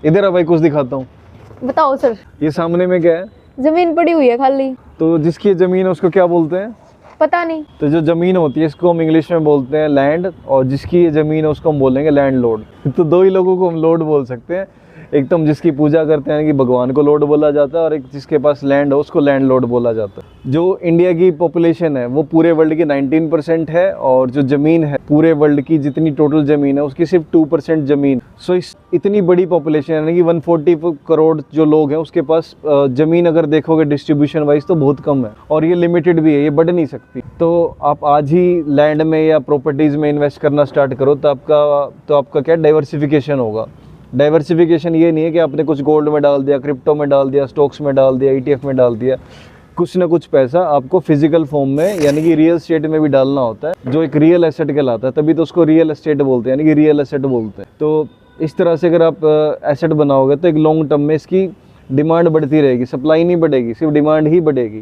इधर आ भाई, कुछ दिखाता हूँ। बताओ सर। ये सामने में क्या है? जमीन पड़ी हुई है खाली। तो जिसकी ये जमीन है उसको क्या बोलते हैं? पता नहीं। तो जो जमीन होती है इसको हम इंग्लिश में बोलते हैं लैंड, और जिसकी ये जमीन है उसको हम बोलेंगे लैंड लॉर्ड। तो दो ही लोगों को हम लॉर्ड बोल सकते हैं, एक तो हम जिसकी पूजा करते हैं कि भगवान को लॉर्ड बोला जाता है, और एक जिसके पास लैंड हो उसको लैंड लॉर्ड बोला जाता है। जो इंडिया की पॉपुलेशन है वो पूरे वर्ल्ड की 19% है, और जो ज़मीन है पूरे वर्ल्ड की जितनी टोटल ज़मीन है उसकी सिर्फ 2% ज़मीन। सो इस इतनी बड़ी पॉपुलेशन यानी कि 140 करोड़ जो लोग हैं उसके पास ज़मीन अगर देखोगे डिस्ट्रीब्यूशन वाइज तो बहुत कम है, और ये लिमिटेड भी है, ये बढ़ नहीं सकती। तो आप आज ही लैंड में या प्रॉपर्टीज़ में इन्वेस्ट करना स्टार्ट करो तो आपका क्या डाइवर्सिफिकेशन होगा। डाइवर्सिफिकेशन ये नहीं है कि आपने कुछ गोल्ड में डाल दिया, क्रिप्टो में डाल दिया, स्टॉक्स में डाल दिया, ETF में डाल दिया। कुछ ना कुछ पैसा आपको फिजिकल फॉर्म में यानी कि रियल एस्टेट में भी डालना होता है, जो एक रियल एसेट कहलाता है, तभी तो उसको रियल एस्टेट बोलते हैं, यानी कि रियल एसेट बोलते हैं। तो इस तरह से अगर आप एसेट बनाओगे तो एक लॉन्ग टर्म में इसकी डिमांड बढ़ती रहेगी, सप्लाई नहीं बढ़ेगी, सिर्फ डिमांड ही बढ़ेगी।